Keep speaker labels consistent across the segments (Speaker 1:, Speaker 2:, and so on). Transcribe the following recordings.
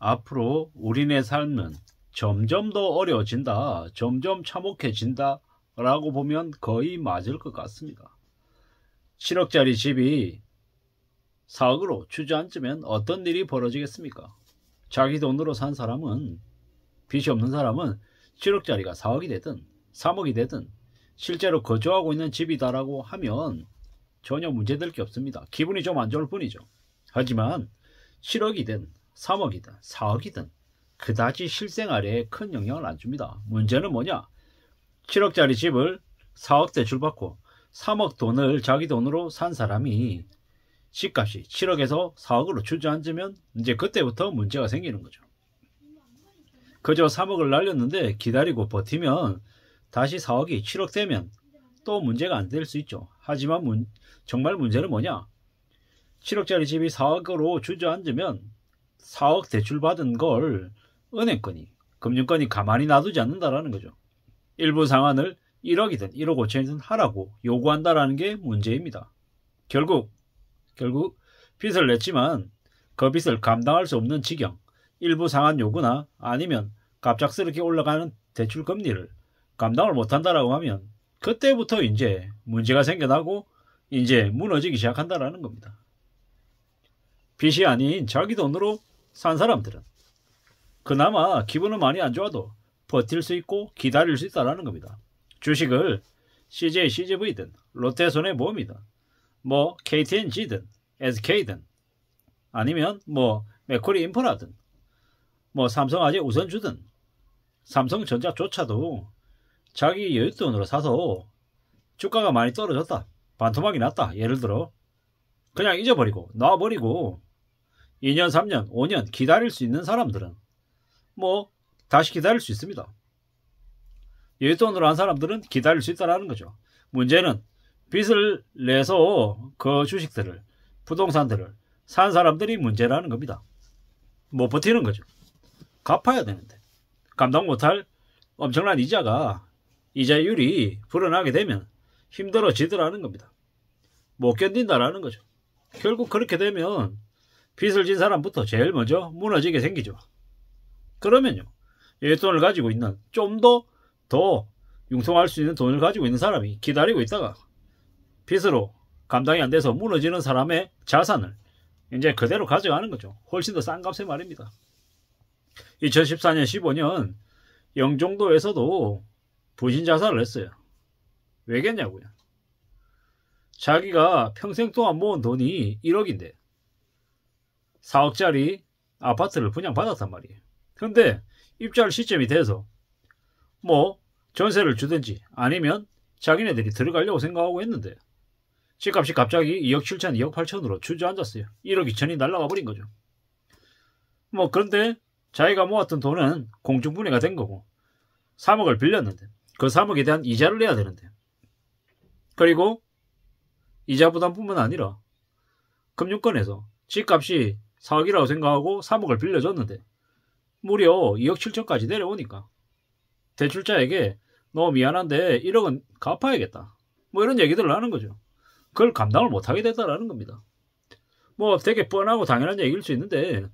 Speaker 1: 앞으로 우리네 삶은 점점 더 어려워진다, 점점 참혹해진다 라고 보면 거의 맞을 것 같습니다. 7억짜리 집이 4억으로 주저앉으면 어떤 일이 벌어지겠습니까? 자기 돈으로 산 사람은, 빚이 없는 사람은 7억짜리가 4억이 되든 3억이 되든 실제로 거주하고 있는 집이다라고 하면 전혀 문제될 게 없습니다. 기분이 좀 안 좋을 뿐이죠. 하지만 7억이든 3억이든 4억이든 그다지 실생활에 큰 영향을 안 줍니다. 문제는 뭐냐? 7억짜리 집을 4억 대출받고 3억 돈을 자기 돈으로 산 사람이 집값이 7억에서 4억으로 주저앉으면 이제 그때부터 문제가 생기는 거죠. 그저 3억을 날렸는데 기다리고 버티면 다시 4억이 7억 되면 또 문제가 안 될 수 있죠. 하지만 정말 문제는 뭐냐? 7억짜리 집이 4억으로 주저앉으면 4억 대출받은 걸 은행권이, 금융권이 가만히 놔두지 않는다라는 거죠. 일부 상환을 1억이든 1억 5천이든 하라고 요구한다라는 게 문제입니다. 결국 빚을 냈지만 그 빚을 감당할 수 없는 지경, 일부 상환 요구나 아니면 갑작스럽게 올라가는 대출 금리를 감당을 못한다라고 하면 그때부터 이제 문제가 생겨나고 이제 무너지기 시작한다라는 겁니다. 빚이 아닌 자기 돈으로 산 사람들은 그나마 기분은 많이 안 좋아도 버틸 수 있고 기다릴 수 있다라는 겁니다. 주식을 CJ, CGV든 롯데손해보험이든 뭐 KTNG든 SK든 아니면 뭐 맥쿼리 인프라든 뭐 삼성화재 우선주든 삼성전자조차도 자기 여윳돈으로 사서 주가가 많이 떨어졌다, 반토막이 났다, 예를 들어 그냥 잊어버리고 놔버리고 2년, 3년, 5년 기다릴 수 있는 사람들은 뭐 다시 기다릴 수 있습니다. 여윳돈으로 한 사람들은 기다릴 수 있다는 거죠. 문제는 빚을 내서 그 주식들을, 부동산들을 산 사람들이 문제라는 겁니다. 못 버티는 거죠. 갚아야 되는데 감당 못할 엄청난 이자율이 불어나게 되면 힘들어지더라는 겁니다. 못 견딘다라는 거죠. 결국 그렇게 되면 빚을 진 사람부터 제일 먼저 무너지게 생기죠. 그러면요, 여윳돈을 가지고 있는, 좀 더 융통할 수 있는 돈을 가지고 있는 사람이 기다리고 있다가 빚으로 감당이 안 돼서 무너지는 사람의 자산을 이제 그대로 가져가는 거죠. 훨씬 더 싼 값에 말입니다. 2014년, 15년 영종도에서도 부신 자살을 했어요. 왜겠냐고요. 자기가 평생 동안 모은 돈이 1억인데 4억짜리 아파트를 분양받았단 말이에요. 근데 입주할 시점이 돼서 뭐 전세를 주든지 아니면 자기네들이 들어가려고 생각하고 했는데 집값이 갑자기 2억 7천, 2억 8천으로 주저앉았어요. 1억 2천이 날아가 버린 거죠. 뭐 그런데 자기가 모았던 돈은 공중분해가 된 거고 3억을 빌렸는데 그 3억에 대한 이자를 내야 되는데, 그리고 이자 부담뿐만 아니라 금융권에서 집값이 4억이라고 생각하고 3억을 빌려줬는데 무려 2억 7천까지 내려오니까 대출자에게 너 미안한데 1억은 갚아야겠다, 뭐 이런 얘기들을 하는 거죠. 그걸 감당을 못하게 됐다라는 겁니다. 뭐 되게 뻔하고 당연한 얘기일 수 있는데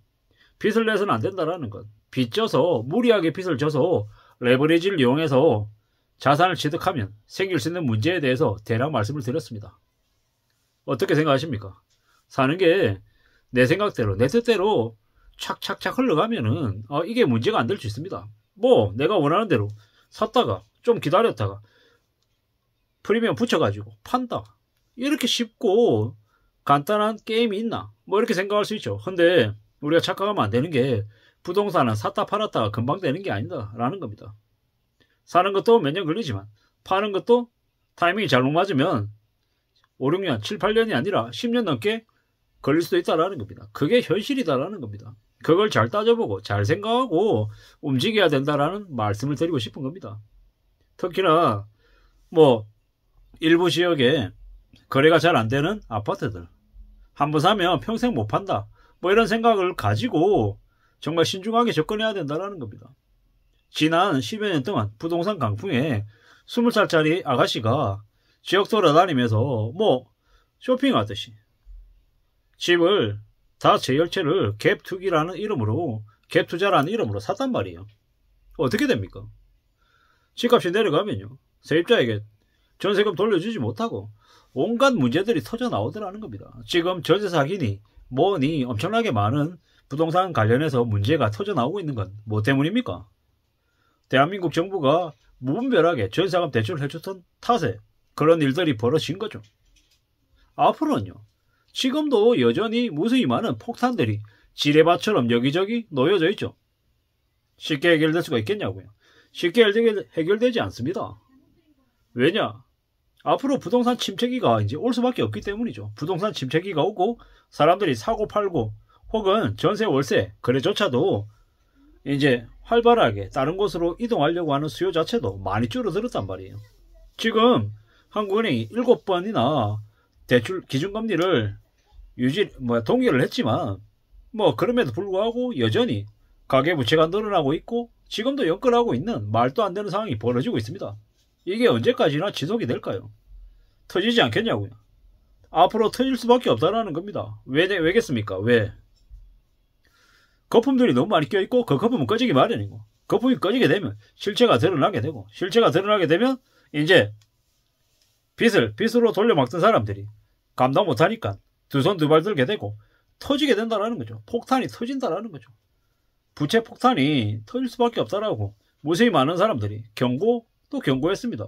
Speaker 1: 빚을 내서는 안 된다라는 것, 빚져서 무리하게 빚을 져서 레버리지를 이용해서 자산을 취득하면 생길 수 있는 문제에 대해서 대략 말씀을 드렸습니다. 어떻게 생각하십니까? 사는 게 내 생각대로, 내 뜻대로 착착착 흘러가면은 이게 문제가 안 될 수 있습니다. 뭐 내가 원하는 대로 샀다가 좀 기다렸다가 프리미엄 붙여가지고 판다, 이렇게 쉽고 간단한 게임이 있나, 뭐 이렇게 생각할 수 있죠. 근데 우리가 착각하면 안 되는 게 부동산은 샀다 팔았다가 금방 되는 게 아니다 라는 겁니다. 사는 것도 몇 년 걸리지만 파는 것도 타이밍이 잘못 맞으면 5, 6년, 7, 8년이 아니라 10년 넘게 걸릴 수도 있다라는 겁니다. 그게 현실이다라는 겁니다. 그걸 잘 따져보고 잘 생각하고 움직여야 된다라는 말씀을 드리고 싶은 겁니다. 특히나 뭐 일부 지역에 거래가 잘 안 되는 아파트들, 한번 사면 평생 못 판다, 뭐 이런 생각을 가지고 정말 신중하게 접근해야 된다는 겁니다. 지난 10여 년 동안 부동산 강풍에 20살짜리 아가씨가 지역 돌아다니면서 뭐 쇼핑하듯이 집을 다 제 열채를 갭 투기라는 이름으로 갭 투자라는 이름으로 샀단 말이에요. 어떻게 됩니까? 집값이 내려가면요, 세입자에게 전세금 돌려주지 못하고 온갖 문제들이 터져 나오더라는 겁니다. 지금 전세 사기니 뭐니 엄청나게 많은 부동산 관련해서 문제가 터져 나오고 있는 건 뭐 때문입니까? 대한민국 정부가 무분별하게 전세자금 대출을 해줬던 탓에 그런 일들이 벌어진 거죠. 앞으로는요, 지금도 여전히 무수히 많은 폭탄들이 지뢰밭처럼 여기저기 놓여져 있죠. 쉽게 해결될 수가 있겠냐고요. 쉽게 해결되지 않습니다. 왜냐? 앞으로 부동산 침체기가 이제 올 수밖에 없기 때문이죠. 부동산 침체기가 오고 사람들이 사고 팔고 혹은 전세 월세 거래조차도 이제 활발하게 다른 곳으로 이동하려고 하는 수요 자체도 많이 줄어들었단 말이에요. 지금 한국은행이 7번이나 대출 기준금리를 동의를 했지만 그럼에도 불구하고 여전히 가계부채가 늘어나고 있고 지금도 연끌하고 있는 말도 안 되는 상황이 벌어지고 있습니다. 이게 언제까지나 지속이 될까요? 터지지 않겠냐고요. 앞으로 터질 수밖에 없다라는 겁니다. 왜겠습니까? 왜? 거품들이 너무 많이 껴있고 그 거품은 꺼지기 마련이고 거품이 꺼지게 되면 실체가 드러나게 되고 실체가 드러나게 되면 이제 빚으로 돌려막던 사람들이 감당 못하니까 두 손 두 발 들게 되고 터지게 된다라는 거죠. 폭탄이 터진다라는 거죠. 부채 폭탄이 터질 수밖에 없다라고 무수히 많은 사람들이 또 경고했습니다.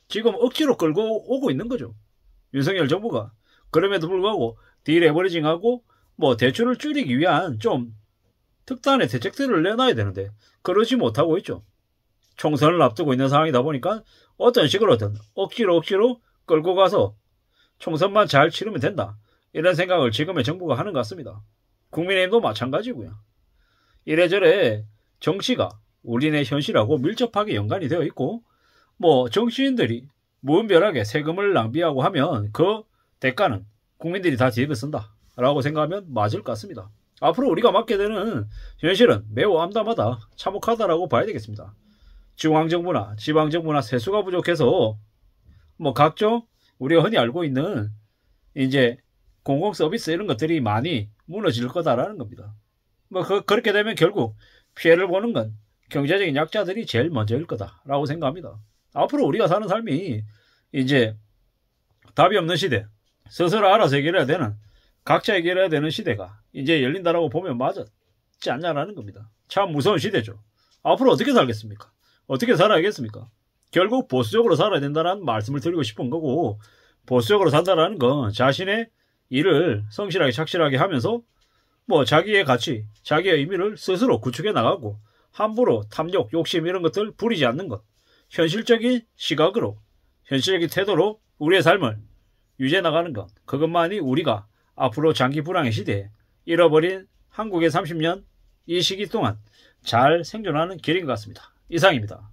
Speaker 1: 지금 억지로 끌고 오고 있는 거죠. 윤석열 정부가. 그럼에도 불구하고 디레버리징하고 대출을 줄이기 위한 좀 특단의 대책들을 내놔야 되는데 그러지 못하고 있죠. 총선을 앞두고 있는 상황이다 보니까 어떤 식으로든 억지로 끌고 가서 총선만 잘 치르면 된다, 이런 생각을 지금의 정부가 하는 것 같습니다. 국민의힘도 마찬가지고요. 이래저래 정치가 우리네 현실하고 밀접하게 연관이 되어 있고 정치인들이 무분별하게 세금을 낭비하고 하면 그 대가는 국민들이 다 뒤집어 쓴다 라고 생각하면 맞을 것 같습니다. 앞으로 우리가 맞게 되는 현실은 매우 암담하다, 참혹하다라고 봐야 되겠습니다. 중앙정부나 지방정부나 세수가 부족해서 각종 우리가 흔히 알고 있는 이제 공공서비스 이런 것들이 많이 무너질 거다라는 겁니다. 그렇게 되면 결국 피해를 보는 건 경제적인 약자들이 제일 먼저일 거다라고 생각합니다. 앞으로 우리가 사는 삶이 이제 답이 없는 시대, 스스로 알아서 해결해야 되는, 각자 해결해야 되는 시대가 이제 열린다라고 보면 맞지 않냐라는 겁니다. 참 무서운 시대죠. 앞으로 어떻게 살겠습니까? 어떻게 살아야겠습니까? 결국 보수적으로 살아야 된다는 말씀을 드리고 싶은 거고, 보수적으로 산다라는 건 자신의 일을 성실하게 착실하게 하면서 자기의 가치, 자기의 의미를 스스로 구축해 나가고 함부로 탐욕, 욕심 이런 것들 부리지 않는 것, 현실적인 시각으로, 현실적인 태도로 우리의 삶을 유지해 나가는 것, 그것만이 우리가 앞으로 장기 불황의 시대에 잃어버린 한국의 30년 이 시기 동안 잘 생존하는 길인 것 같습니다. 이상입니다.